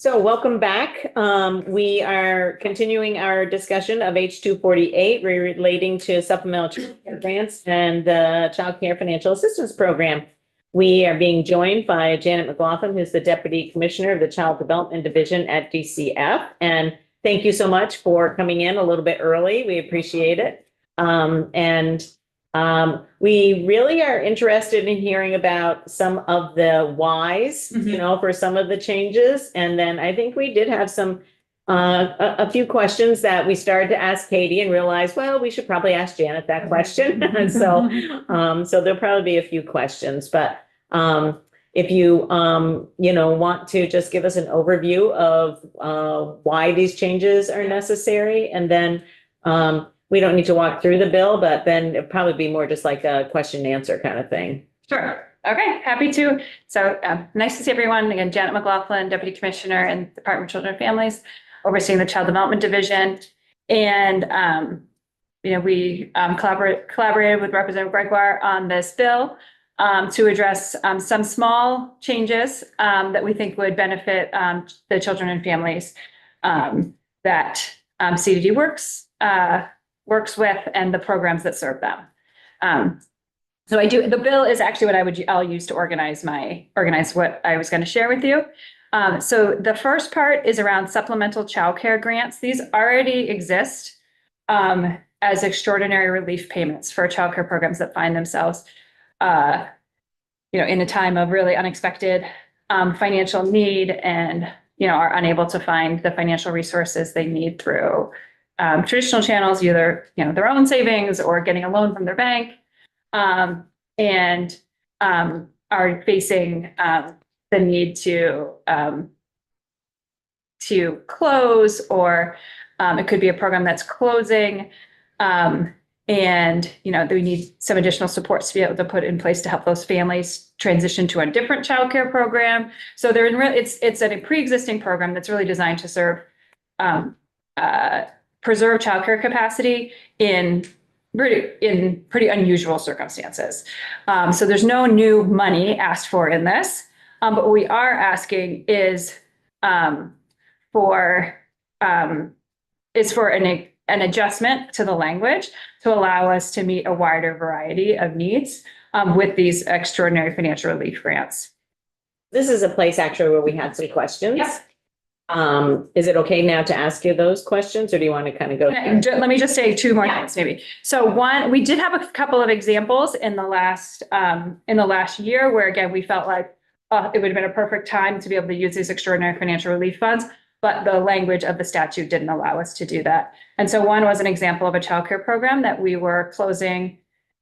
So welcome back. We are continuing our discussion of H-248 relating to supplemental child care grants and the Child Care Financial Assistance Program. We are being joined by Janet McLaughlin, who's the Deputy Commissioner of the Child Development Division at DCF. And thank you so much for coming in a little bit early. We appreciate it. We really are interested in hearing about some of the whys, for some of the changes. And then I think we did have some, a few questions that we started to ask Katie and realized, well, we should probably ask Janet that question. So there'll probably be a few questions, but, if you, want to just give us an overview of, why these changes are necessary, and then, we don't need to walk through the bill, but then it'd probably be more just like a question and answer kind of thing. Sure. Okay, happy to. So nice to see everyone. Again, Janet McLaughlin, Deputy Commissioner in the Department of Children and Families, overseeing the Child Development Division. And, we collaborated with Representative Gregoire on this bill to address some small changes that we think would benefit the children and families that CDD works with and the programs that serve them. The bill is actually what I'll use to organize what I was going to share with you. So the first part is around supplemental childcare grants. These already exist as extraordinary relief payments for childcare programs that find themselves, in a time of really unexpected financial need and, are unable to find the financial resources they need through traditional channels, either their own savings or getting a loan from their bank, and are facing the need to close, or it could be a program that's closing, and we need some additional supports to be able to put in place to help those families transition to a different childcare program. So it's a pre-existing program that's really designed to serve. Preserve childcare capacity in pretty unusual circumstances. So there's no new money asked for in this, but what we are asking is for an adjustment to the language to allow us to meet a wider variety of needs with these extraordinary financial relief grants. This is a place actually where we had some questions. Yes. Is it okay now to ask you those questions, or do you want to kind of go? Let me just say two more things, maybe. So one, we did have a couple of examples in the last year where, again, we felt like it would have been a perfect time to be able to use these extraordinary financial relief funds, but the language of the statute didn't allow us to do that. And so one was an example of a childcare program that we were closing,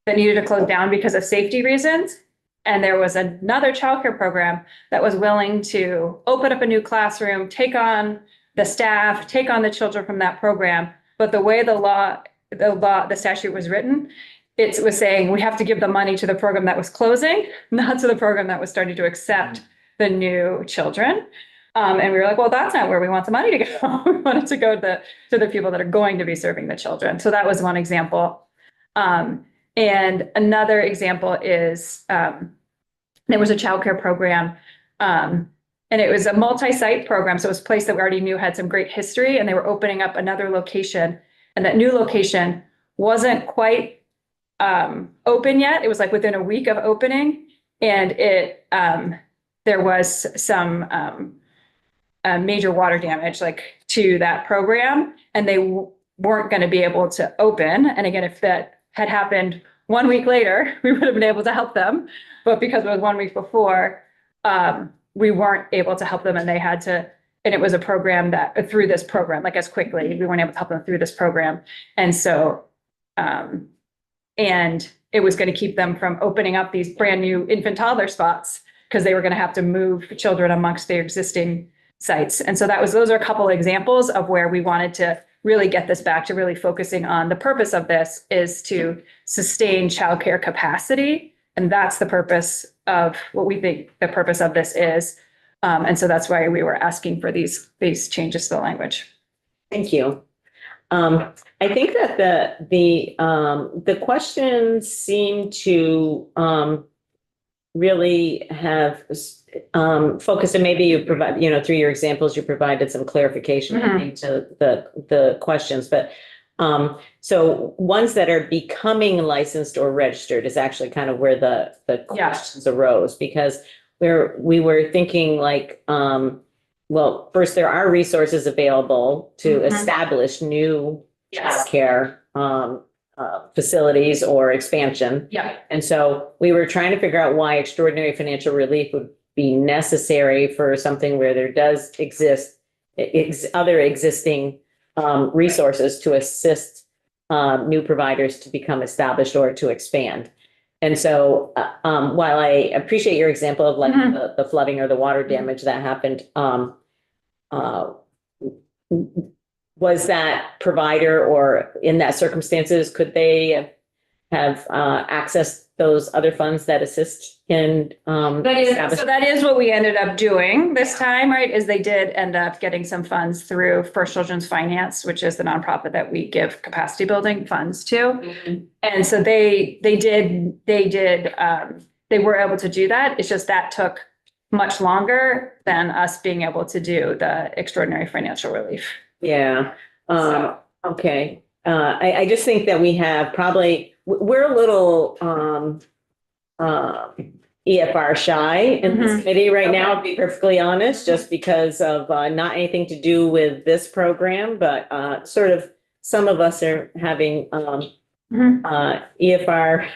that needed to close down because of safety reasons. And there was another childcare program that was willing to open up a new classroom, take on the staff, take on the children from that program. But the way the statute was written, it was saying we have to give the money to the program that was closing, not to the program that was starting to accept the new children. And we were like, well, that's not where we want the money to go. We want it to go to the people that are going to be serving the children. So that was one example. And another example is there was a childcare program, and it was a multi-site program. So it was a place that we already knew had some great history, and they were opening up another location. And that new location wasn't quite open yet. It was like within a week of opening, and there was some major water damage to that program, and they weren't going to be able to open. And again, if that had happened 1 week later, we would have been able to help them. But because it was 1 week before, we weren't able to help them, and they had to, and it was a program that through this program, as quickly, we weren't able to help them through this program. And so, and it was going to keep them from opening up these brand new infant toddler spots because they were going to have to move children amongst their existing sites. And so those are a couple of examples of where we wanted to really get this back to really focusing on the purpose of this is to sustain childcare capacity. And that's the purpose of what we think the purpose of this is. And so that's why we were asking for these changes to the language. Thank you. I think that the questions seem to really have focused, and maybe you provide, through your examples, you provided some clarification, I think, to the questions, but so ones that are becoming licensed or registered is actually kind of where the questions arose, because we were thinking like, well, first, there are resources available to establish new childcare facilities or expansion. Yeah. And so we were trying to figure out why extraordinary financial relief would be necessary for something where there does exist other existing resources to assist new providers to become established or to expand. And so while I appreciate your example of like the flooding or the water damage that happened, was that provider, or in that circumstances, could they have accessed those other funds that assist in that is what we ended up doing this time, right? Is they did end up getting some funds through First Children's Finance, which is the nonprofit that we give capacity building funds to. And so they were able to do that. It's just that took much longer than us being able to do the extraordinary financial relief. Yeah. Okay. I just think that we have probably, we're a little EFR shy in this committee right now, to be perfectly honest, just because of not anything to do with this program, but sort of some of us are having EFR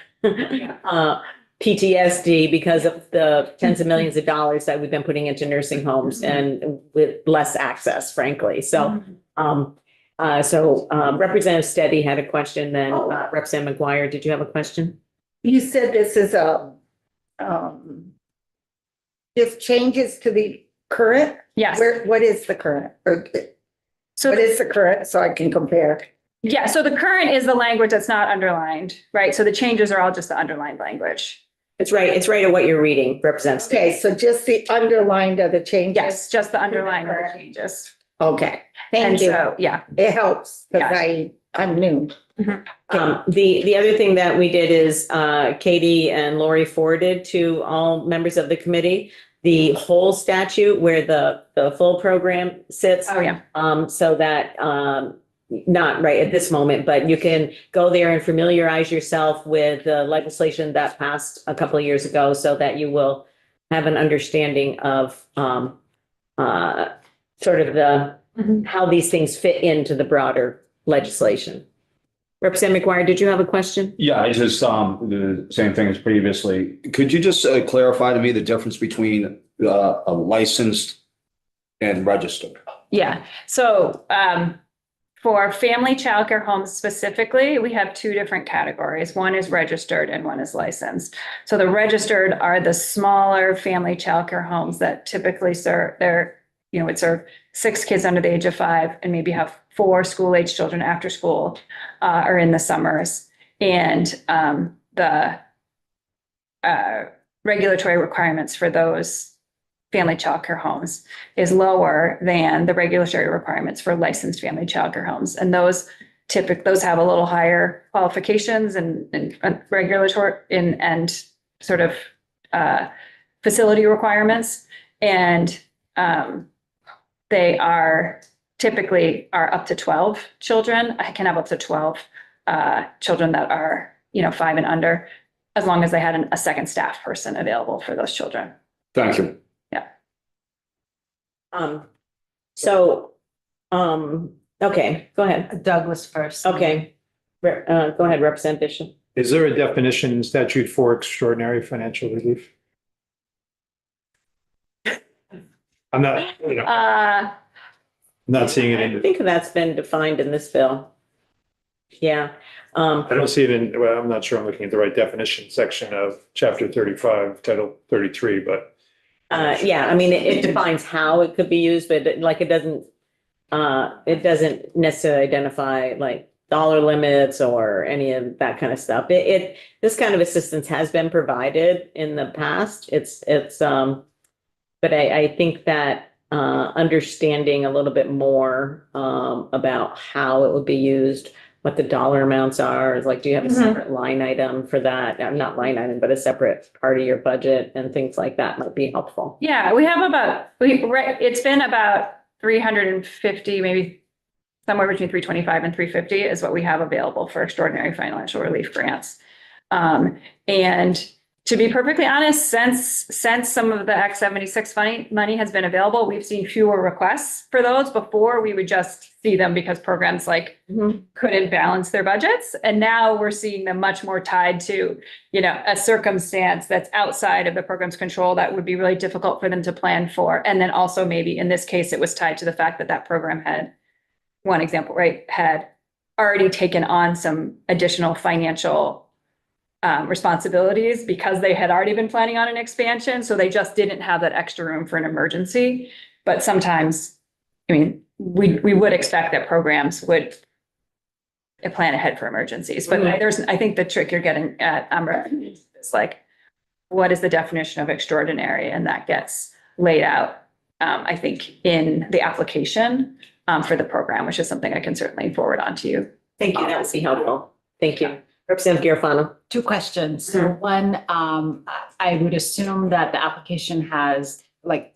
PTSD because of the tens of millions of dollars that we've been putting into nursing homes and with less access, frankly. So Representative Steady had a question, then Representative McGuire, did you have a question? You said this is just changes to the current? Yes. What is the current? What is the current, so I can compare? Yeah, so the current is the language that's not underlined, right? So the changes are all just the underlined language. It's right at what you're reading, Representative Steady. Okay, so just the underlined of the changes? Yes, just the underlined changes. Okay, And thank you. so, yeah. It helps because I'm new. The other thing that we did is Katie and Lori forwarded to all members of the committee the whole statute where the full program sits. Oh, yeah. So that not right at this moment, but you can go there and familiarize yourself with the legislation that passed a couple of years ago, so that you will have an understanding of sort of the how these things fit into the broader legislation. Representative McGuire, did you have a question? Yeah, I just, the same thing as previously. Could you just clarify to me the difference between a licensed and registered? Yeah, so for family childcare homes specifically, we have two different categories. One is registered and one is licensed. So the registered are the smaller family childcare homes that typically would serve 6 kids under the age of 5 and maybe have 4 school-age children after school or in the summers. And the regulatory requirements for those family childcare homes is lower than the regulatory requirements for licensed family childcare homes. And those have a little higher qualifications and regulatory and sort of facility requirements. And they are typically up to 12 children. I can have up to 12 children that are, 5 and under, as long as they had a second staff person available for those children. Thank you. Yeah. Okay, go ahead. Douglas first. Okay. Go ahead, Representative Bishop. Is there a definition in statute for extraordinary financial relief? I'm not, I'm not seeing it I in, think that's been defined in this bill. Yeah. I don't see it in, well, I'm not sure I'm looking at the right definition section of chapter 35, title 33, but. Yeah, I mean, it defines how it could be used, but it doesn't necessarily identify like dollar limits or any of that kind of stuff. This kind of assistance has been provided in the past. But I think that understanding a little bit more about how it would be used what the dollar amounts are? Like, do you have a Mhm. separate line item for that? Not line item, but a separate part of your budget and things like that might be helpful. Yeah, we have it's been about 350, maybe somewhere between 325 and 350 is what we have available for extraordinary financial relief grants. And to be perfectly honest, since some of the Act 76 money has been available, we've seen fewer requests for those. Before, we would just see them because programs like couldn't balance their budgets. And now we're seeing them much more tied to, a circumstance that's outside of the program's control that would be really difficult for them to plan for. And then also maybe in this case, it was tied to the fact that that program had, one example, right, had already taken on some additional financial responsibilities because they had already been planning on an expansion. So they just didn't have that extra room for an emergency. But sometimes, we would expect that programs would plan ahead for emergencies. But I think the trick you're getting at, Amber, is like, what is the definition of extraordinary? And that gets laid out, I think, in the application for the program, which is something I can certainly forward on to you. Thank you. That would be helpful. Thank you. Representative Garofano. Two questions. So one, I would assume that the application has,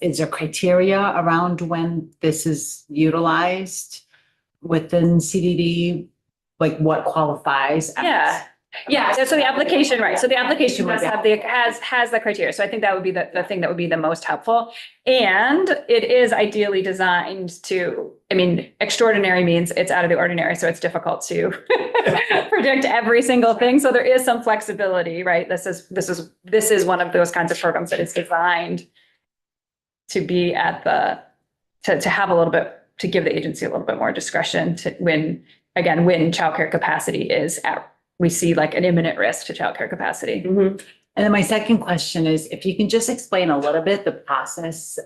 is there criteria around when this is utilized within CDD? Like what qualifies? Yeah. So the application, right. So the application does have has the criteria. So I think that would be the thing that would be the most helpful. And it is ideally designed to, extraordinary means it's out of the ordinary. So it's difficult to predict every single thing. So there is some flexibility, right? This is one of those kinds of programs that is designed to be to have a little bit, to give the agency a little bit more discretion to when childcare capacity is we see like an imminent risk to childcare capacity. And then my second question is, if you can just explain a little bit the process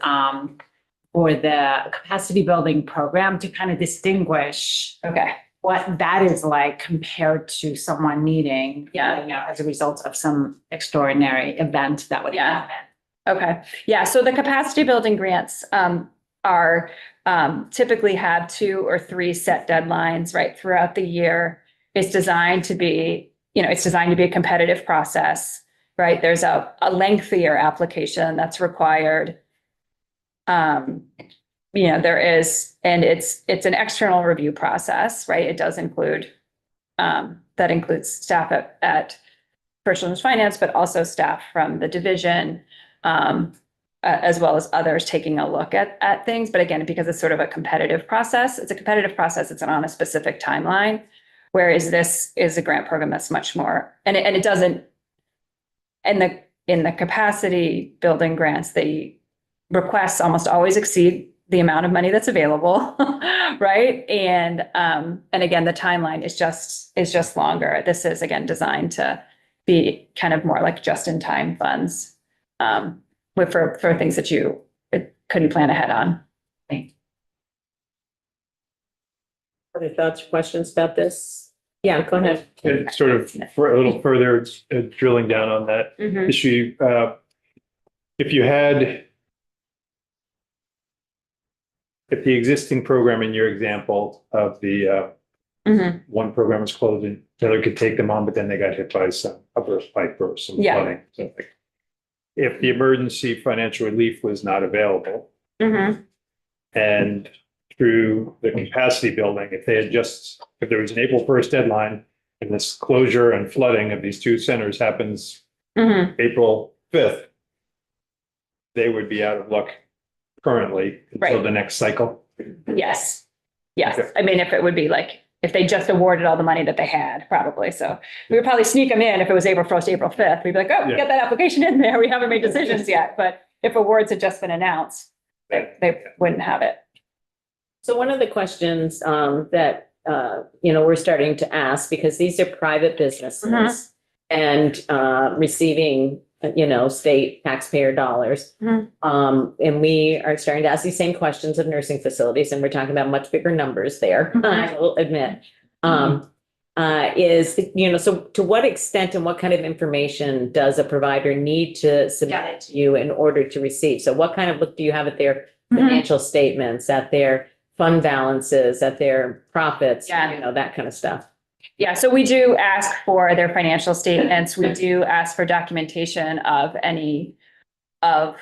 for the capacity building program to kind of distinguish what that is like compared to someone needing, as a result of some extraordinary event that would happen. Okay. Yeah. So the capacity building grants are typically have 2 or 3 set deadlines, right, throughout the year. It's designed to be, a competitive process, right? There's a lengthier application that's required. There is, and it's an external review process, right? It does include, that includes staff at First Children's Finance, but also staff from the division, as well as others taking a look at things. But again, because it's sort of a competitive process, it's on a specific timeline. Whereas this is a grant program that's much more, and it doesn't, in the capacity building grants, the requests almost always exceed the amount of money that's available, right? And again, the timeline is just longer. This is again designed to be kind of more like just-in-time funds for things that you couldn't plan ahead on. Other thoughts or questions about this? Yeah, go ahead. And sort of for a little further drilling down on that issue, if the existing program in your example of the one program was closed and the other could take them on, but then they got hit by some pipe burst, some flooding, something. If the emergency financial relief was not available, and through the capacity building, if there was an April 1st deadline and this closure and flooding of these 2 centers happens April 5th, they would be out of luck currently until the next cycle. Yes. Okay. If it would be like, if they just awarded all the money that they had, probably. So we would probably sneak them in if it was April 1st, April 5th. We'd be like, get that application in there. We haven't made decisions yet. But if awards had just been announced, they wouldn't have it. So one of the questions that we're starting to ask, because these are private businesses and receiving state taxpayer dollars. And we are starting to ask these same questions of nursing facilities, and we're talking about much bigger numbers there, I will admit. So to what extent and what kind of information does a provider need to submit to you in order to receive? So what kind of look do you have at their financial statements, at their fund balances, at their profits, that kind of stuff? Yeah, so we do ask for their financial statements. We do ask for documentation of any of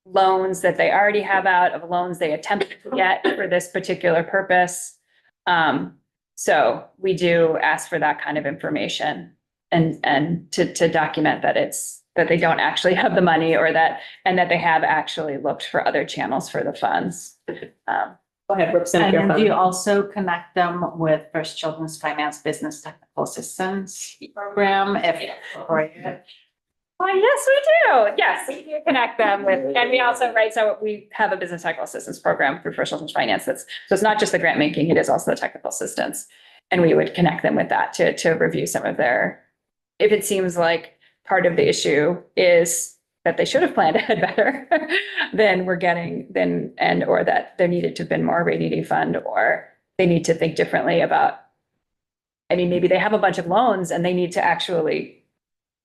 loans that they already have out, of loans they attempted to get for this particular purpose. So we do ask for that kind of information and to document that that they don't actually have the money or and that they have actually looked for other channels for the funds. Go ahead, Representative And then do you Garofalo. also connect them with First Children's Finance Business Technical Assistance Program if appropriate? Oh, yes, we do. Yes, we do connect them with, and we also, right, so we have a business technical assistance program through First Children's Finance. So it's not just the grant making, it is also the technical assistance. And we would connect them with that to review some of if it seems like part of the issue is that they should have planned ahead better than we're getting, or that there needed to have been more rainy day fund, or they need to think differently about, maybe they have a bunch of loans and they need to actually,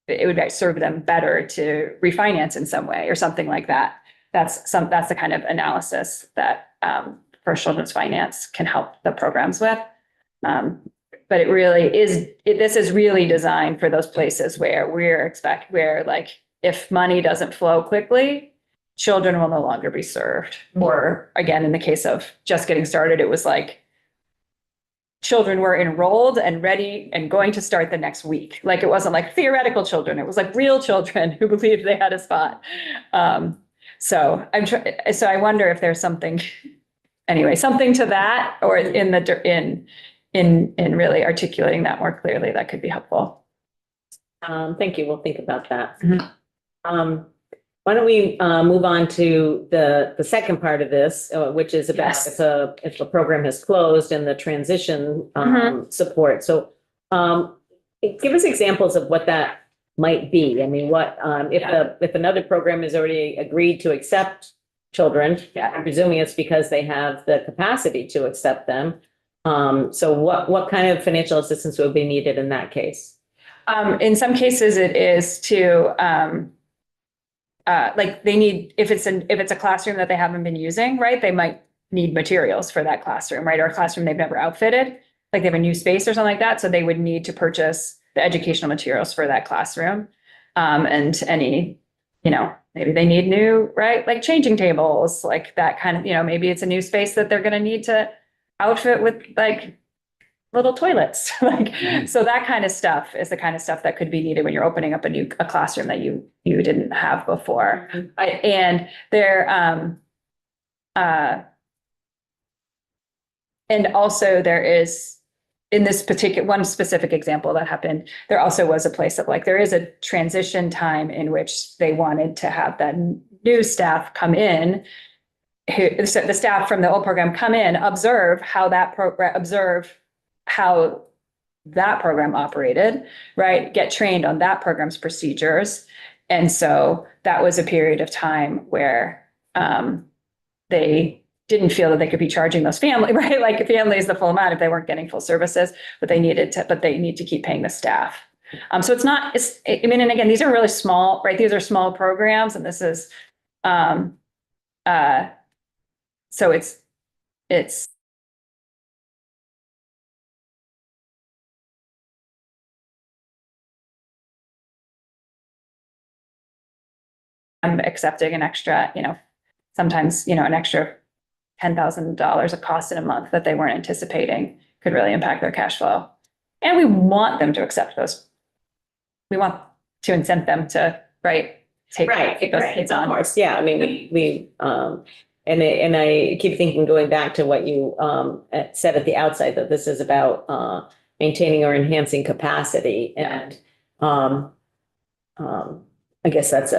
it would serve them better to refinance in some way or something like that. That's the kind of analysis that First Children's Finance can help the programs with. But it really is, this is really designed for those places where if money doesn't flow quickly, children will no longer be served. Or again, in the case of just getting started, it was like children were enrolled and ready and going to start the next week. Like it wasn't like theoretical children. It was like real children who believed they had a spot. So I wonder if there's something to that, or in really articulating that more clearly, that could be helpful. Thank you. We'll think about that. Mhm. Why don't we move on to the second part of this, which is about Yes. if a program has closed and the transition support. So give us examples of what that might be. If another program has already agreed to accept children, I'm presuming it's because they have the capacity to accept them. So what kind of financial assistance would be needed in that case? In some cases, it is to they need, if it's a classroom that they haven't been using, right? They might need materials for that classroom, right? Or a classroom they've never outfitted, like they have a new space or something like that. So they would need to purchase the educational materials for that classroom. And any, maybe they need new, right? Like changing tables, like that kind of, maybe it's a new space that they're going to need to outfit with like little toilets. So that kind of stuff is the kind of stuff that could be needed when you're opening up a classroom that you didn't have before. And also there is, in this particular one specific example that happened, there also was a place of there is a transition time in which they wanted to have that new staff come in, the staff from the old program come in, observe how that program operated, right? Get trained on that program's procedures. And so that was a period of time where they didn't feel that they could be charging those families, right? Like families the full amount if they weren't getting full services, but they need to keep paying the staff. So and again, these are really small, right? These are small programs, and this is, so it's I'm accepting an extra, sometimes, an extra $10,000 of cost in a month that they weren't anticipating could really impact their cash flow. And we want them to accept those. We want to incent them to, take those kids on. Of course, yeah. And I keep thinking, going back to what you said at the outset, that this is about maintaining or enhancing capacity. And I guess that's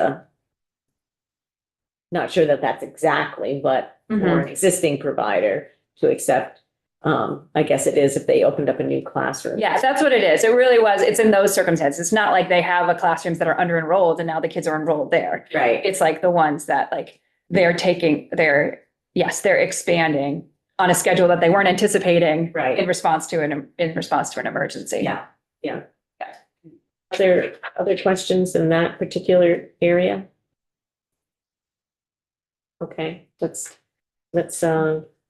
not sure that that's exactly, but for an existing provider to accept, I guess it is if they opened up a new classroom. Yeah, that's what it is. It really was. It's in those circumstances. It's not like they have classrooms that are under enrolled and now the kids are enrolled there. Right. It's like the ones that they're expanding on a schedule that they weren't anticipating in response to an emergency. Yeah. Are there other questions in that particular area? Okay, let's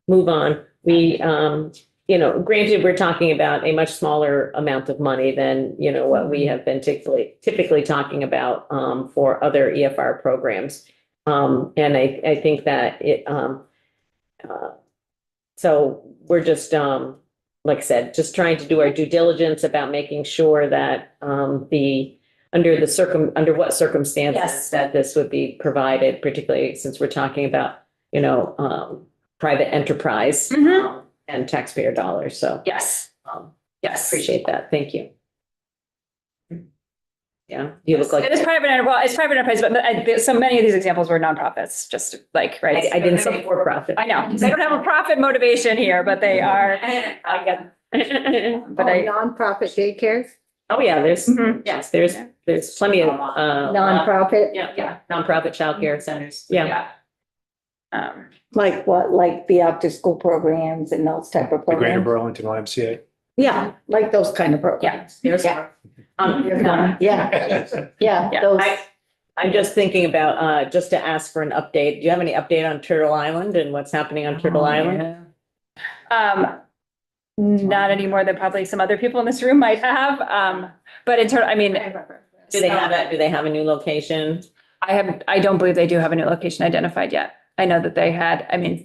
move on. We granted, we're talking about a much smaller amount of money than, what we have been typically talking about for other EFR programs. And I think that so we're just, like I said, just trying to do our due diligence about making sure that under what circumstances Yes. that this would be provided, particularly since we're talking about, private enterprise Mhm. and taxpayer dollars. So Yes, yes. appreciate that. Thank you. Yeah, you look like, It is private, well, it's private enterprise, but so many of these examples were nonprofits, just like, right? I didn't say for profit. I know, they don't have a profit motivation here, but they are, I get. but I, Nonprofit daycares, Oh, yeah, Mhm. yes, there's plenty of, nonprofit, yeah, nonprofit childcare centers. Yeah. Um, like what, like the after school programs and those type of The Greater programs? Burlington YMCA. Yeah, like those kind of programs. There's Yeah. there's Yeah, one. Yeah, those. I'm just thinking about, just to ask for an update. Do you have any update on Turtle Island and what's happening on Turtle Island? not any more than probably some other people in this room might have, but in I mean. Do they have a new location? I don't believe they do have a new location identified yet. I know that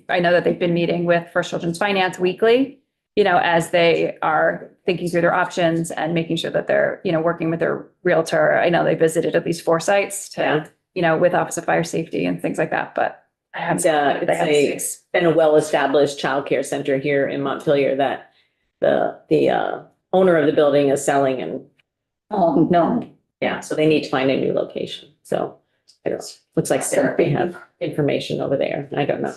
I know that they've been meeting with First Children's Finance weekly, as they are thinking through their options and making sure that they're, working with their realtor. I know they visited at least 4 sites to, with Office of Fire Safety and things like that, but I haven't. It's been a well-established childcare center here in Montpelier that the owner of the building is selling, and Oh, no. yeah, so they need to find a new location. So I don't know. Looks like Sarah may have information over there. I don't know.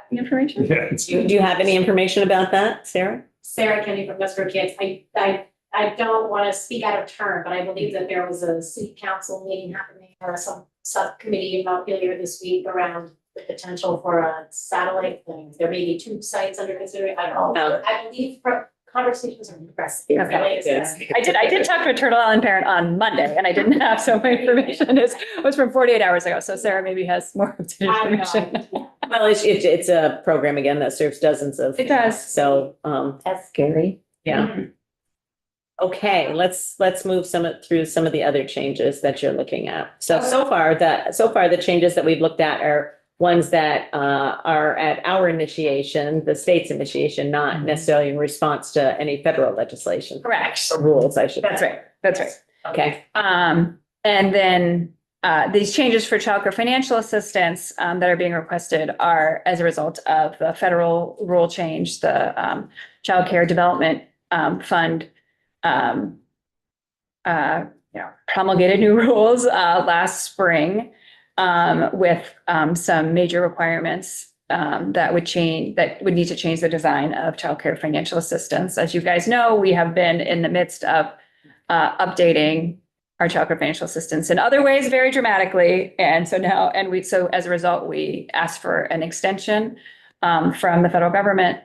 Information? Yeah, it's- Do you have any information about that, Sarah? Sarah Kennedy from Westbrook Kids. I don't want to speak out of turn, but I believe that there was a city council meeting happening or some subcommittee in Montpelier this week around the potential for a satellite thing. There may be 2 sites under consideration. I don't know. I believe conversations are progressing. Okay, good. I did talk to a Turtle Island parent on Monday and I didn't have so much information. It was from 48 hours ago. So Sarah maybe has more information. Well, it's a program again that serves dozens of. It does. So, That's scary. yeah. Okay, let's move through some of the other changes that you're looking at. So far the changes that we've looked at are ones that are at our initiation, the state's initiation, not necessarily in response to any federal legislation. Correct. Or rules, I should. That's say. right. That's right. Okay. And then these changes for childcare financial assistance that are being requested are as a result of the federal rule change, the Childcare Development Fund promulgated new rules last spring with some major requirements that would need to change the design of childcare financial assistance. As you guys know, we have been in the midst of updating our childcare financial assistance in other ways very dramatically. And so now, so as a result, we asked for an extension from the federal government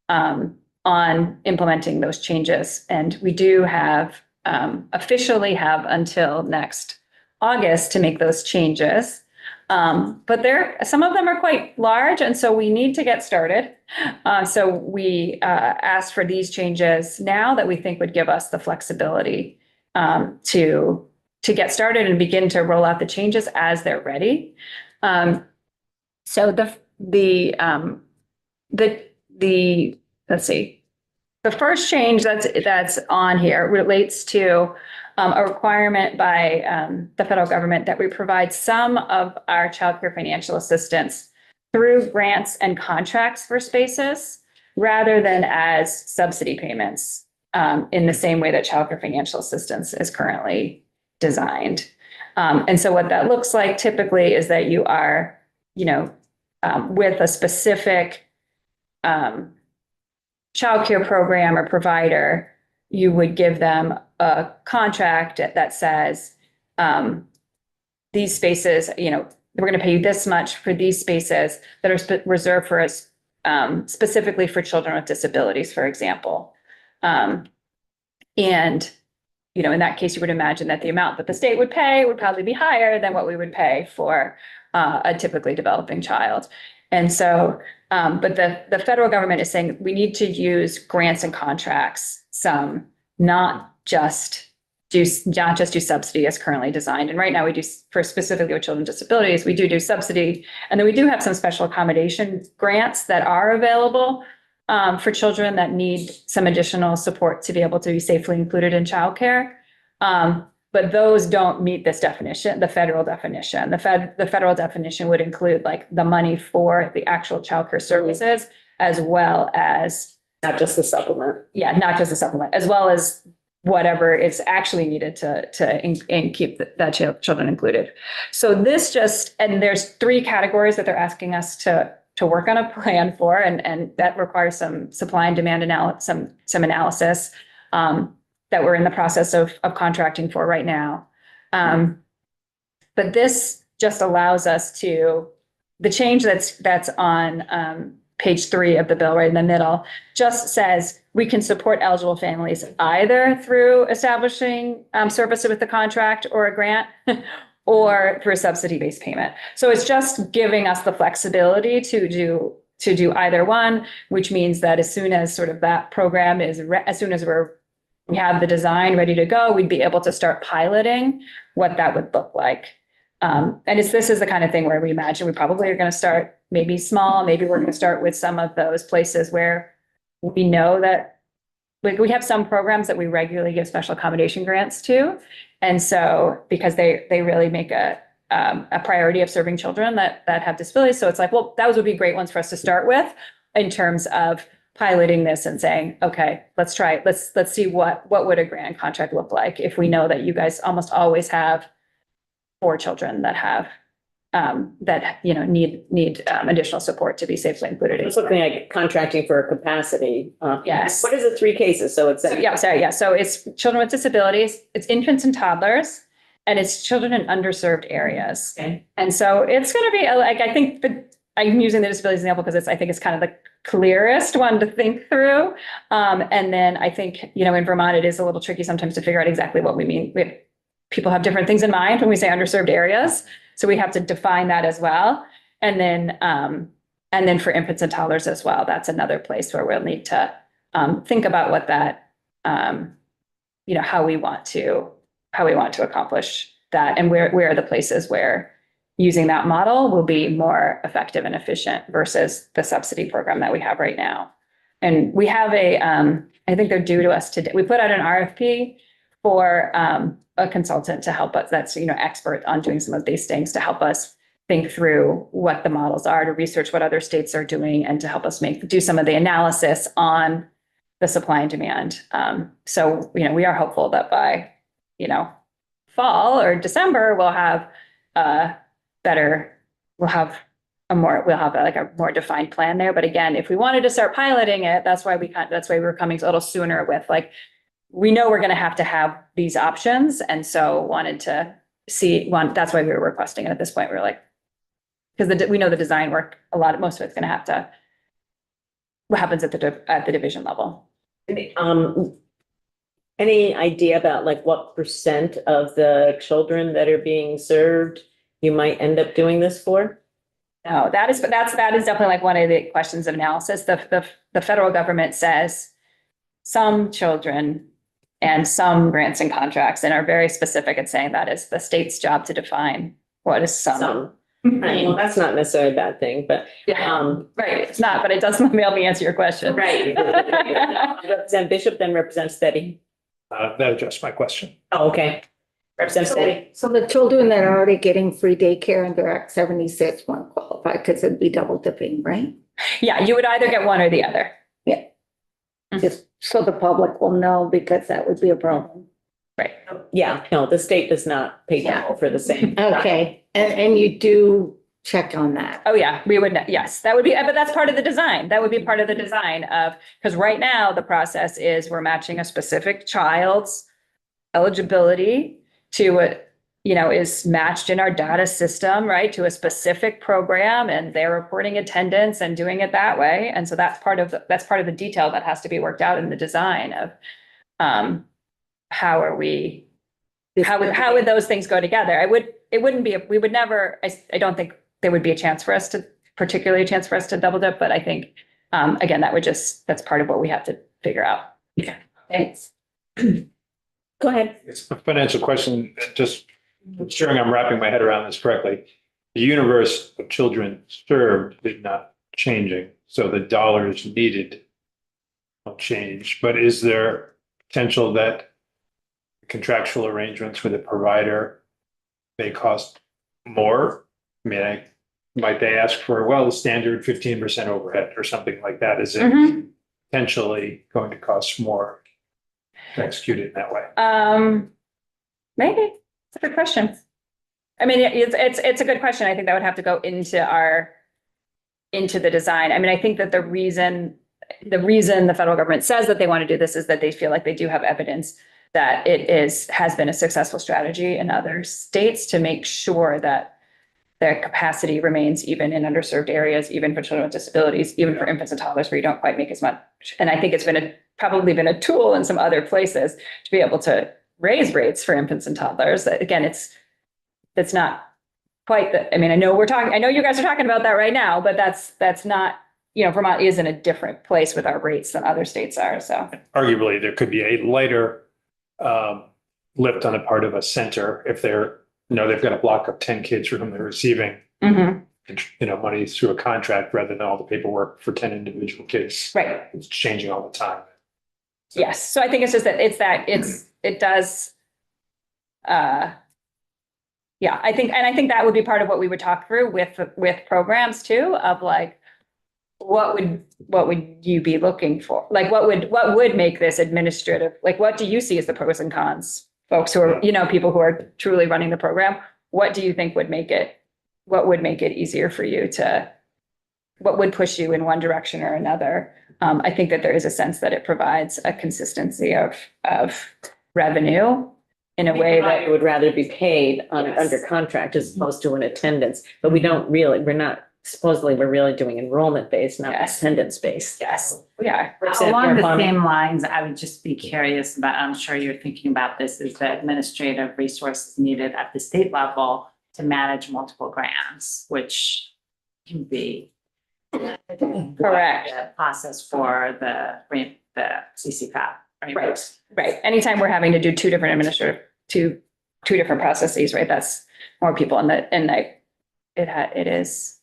on implementing those changes. And we do have officially have until next August to make those changes. But some of them are quite large, and so we need to get started. So we asked for these changes now that we think would give us the flexibility to get started and begin to roll out the changes as they're ready. So let's see. The first change that's on here relates to a requirement by the federal government that we provide some of our childcare financial assistance through grants and contracts for spaces rather than as subsidy payments in the same way that childcare financial assistance is currently designed. And so what that looks like typically is that you are, with a specific childcare program or provider, you would give them a contract that says, these spaces, we're going to pay you this much for these spaces that are reserved for us, specifically for children with disabilities, for example. And, in that case, you would imagine that the amount that the state would pay would probably be higher than what we would pay for a typically developing child. And so, but the federal government is saying we need to use grants and contracts, some, not just do subsidy as currently designed. And right now we do, for specifically with children with disabilities, we do subsidy. And then we do have some special accommodation grants that are available for children that need some additional support to be able to be safely included in childcare. But those don't meet this definition, the federal definition. The federal definition would include like the money for the actual childcare services, as well as, Not just the supplement. yeah, not just a supplement, as well as whatever is actually needed to keep that children included. So this just, and there's 3 categories that they're asking us to work on a plan for, and that requires some supply and demand some analysis that we're in the process of contracting for right now. But this just allows us to, the change that's on page 3 of the bill right in the middle just says we can support eligible families either through establishing services with the contract or a grant or through a subsidy-based payment. So it's just giving us the flexibility to do either one, which means that as soon as sort of that program is, as soon as we have the design ready to go, we'd be able to start piloting what that would look like. And this is the kind of thing where we imagine we probably are going to start maybe small, maybe we're going to start with some of those places where we know that, like, we have some programs that we regularly give special accommodation grants to. And so, because they really make a priority of serving children that have disabilities. So it's like, well, those would be great ones for us to start with in terms of piloting this and saying, okay, let's try it. Let's see what would a grant contract look like if we know that you guys almost always have 4 children that have that need additional support to be safely included. It's looking at contracting for capacity. Yes. What is the 3 cases? So it's. Yeah. So it's children with disabilities, it's infants and toddlers, and it's children in underserved areas. Okay. And so it's going to be like, I think I'm using the disabilities example because I think it's kind of the clearest one to think through. And then I think, in Vermont, it is a little tricky sometimes to figure out exactly what we mean. People have different things in mind when we say underserved areas. So we have to define that as well. And then for infants and toddlers as well, that's another place where we'll need to think about what that, how we want to accomplish that, and where are the places where using that model will be more effective and efficient versus the subsidy program that we have right now. And we have I think they're due to us today. We put out an RFP for a consultant to help us, that's, expert on doing some of these things, to help us think through what the models are, to research what other states are doing, and to help us do some of the analysis on the supply and demand. So, we are hopeful that by, fall or December, we'll have a more defined plan there. But again, if we wanted to start piloting it, that's why we were coming a little sooner with, like, we know we're going to have these options. And so wanted to that's why we were requesting it at this point. We were like, because we know the design work, most of it's going to what happens at the division level. Any idea about like what % of the children that are being served you might end up doing this for? No, that is definitely like one of the questions of analysis. The federal government says some children and some grants and contracts, and are very specific at saying that it's the state's job to define what is some. Well, that's not necessarily a bad thing, but. Right, it's not, but it does help me answer your question. Right. Representative Bishop then represents Steady. That addressed my question. Oh, okay. Representative Steady. So the children that are already getting free daycare under Act 76 won't qualify because it'd be double dipping, right? Yeah, you would either get one or the other. Just so the public will know, because that would be a problem. Right. Yeah, no, the state does not pay double for the same. Okay, and you do check on that. Oh, yeah, we would, yes, that would be, but that's part of the design. That would be part of the design of, because right now the process is we're matching a specific child's eligibility to what, is matched in our data system, right, to a specific program, and they're reporting attendance and doing it that way. And so that's part of the detail that has to be worked out in the design of how would those things go together? I don't think there would be a chance for us to particularly a chance for us to double dip, but I think, again, that's part of what we have to figure out. Thanks. Go ahead. It's a financial question, just ensuring I'm wrapping my head around this correctly. The universe of children served is not changing, so the dollars needed don't change. But is there potential that contractual arrangements with a provider may cost more? I mean, might they ask for, well, the standard 15% overhead or something like that? Is it Mhm. potentially going to cost more to execute it in that way? Maybe, it's a good question. I mean, it's a good question. I think that would have to go into the design. I mean, I think that the reason the federal government says that they want to do this is that they feel like they do have evidence that has been a successful strategy in other states to make sure that their capacity remains even in underserved areas, even for children with disabilities, even for infants and toddlers where you don't quite make as much. And I think it's probably been a tool in some other places to be able to raise rates for infants and toddlers. Again, it's not quite I mean, I know you guys are talking about that right now, but that's not, Vermont is in a different place with our rates than other states are, so. Arguably, there could be a lighter lift on the part of a center if they've got a block of 10 kids for whom they're receiving, money through a contract rather than all the paperwork for 10 individual kids. Right. It's changing all the time. Yes, so I think it's just that it does, yeah, I think that would be part of what we would talk through with programs too, of like, what would you be looking for? Like, what would make this administrative, like, what do you see as the pros and cons? Folks who are, people who are truly running the program, what do you think would make it easier for you what would push you in one direction or another? I think that there is a sense that it provides a consistency of revenue in a way that I would rather be paid Yes. under contract as opposed to an attendance, but we're really doing enrollment based, not Yes. attendance based. yes, we are. Along the Farming. same lines, I would just be curious about, I'm sure you're thinking about this, is the administrative resources needed at the state level to manage multiple grants, which can be Correct. the process for the CCFAP. Right. Anytime we're having to do two different processes, right? That's more people it is.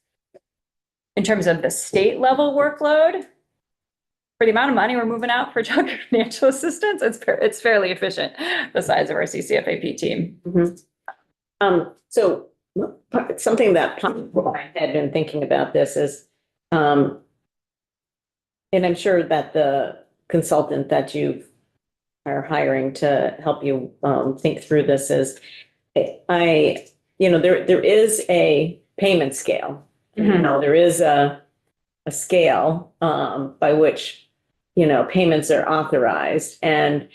In terms of the state level workload, for the amount of money we're moving out for child financial assistance, it's fairly efficient, the size of our CCFAP team. So something that I had been thinking about this is, and I'm sure that the consultant that you are hiring to help you think through this is, there is a payment scale. There is a scale by which, payments are authorized. And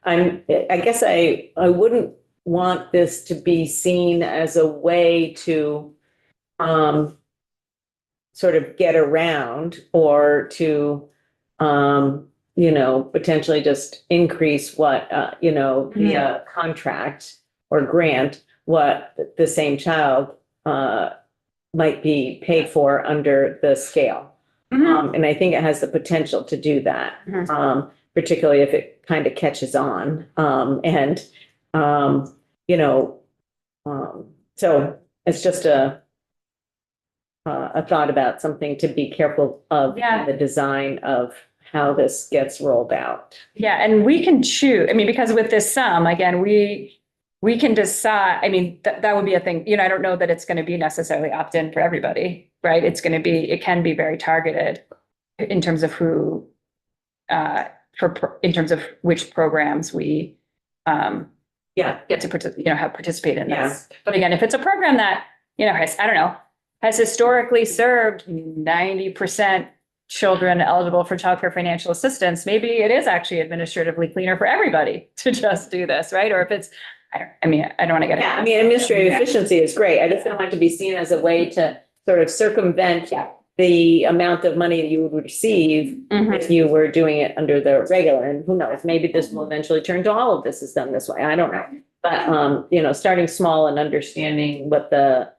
I guess I wouldn't want this to be seen as a way to sort of get around or to, potentially just increase what, via contract or grant, what the same child might be paid for under the scale. And I think it has the potential to do that, particularly if it kind of catches on. So it's just a thought about something to be careful of in the design of how this gets rolled out. Yeah, and we can choose, because with this sum, again, we can decide, that would be a thing, I don't know that it's going to be necessarily opt-in for everybody, right? It can be very targeted in terms of who, in terms of which programs we get to have participate in this. But again, if it's a program that, has historically served 90% children eligible for childcare financial assistance, maybe it is actually administratively cleaner for everybody to just do this, right? Or if it's, I don't want to get it. Administrative efficiency is great. I just don't want it to be seen as a way to sort of circumvent the amount of money that you would receive if you were doing it under the regular. And who knows, maybe this will eventually turn to all of this is done this way. I don't know. But, starting small and understanding what the,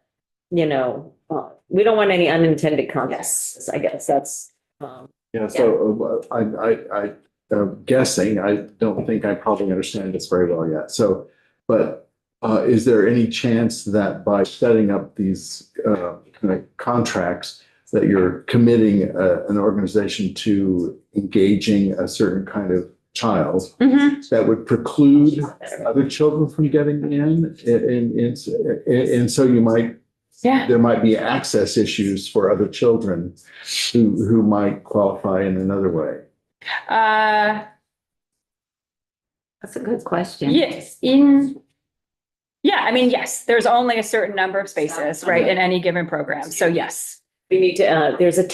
we don't want any unintended consequences, I guess, that's, Yeah, so I'm guessing, I don't think I probably understand this very well yet. So, but is there any chance that by setting up these kind of contracts, that you're committing an organization to engaging a certain kind of child that would preclude other children from getting in? And so you might, Yeah. there might be access issues for other children who might qualify in another way. That's a good question. Yes, I mean, yes, there's only a certain number of spaces, right, in any given program. So yes. we need to, there's a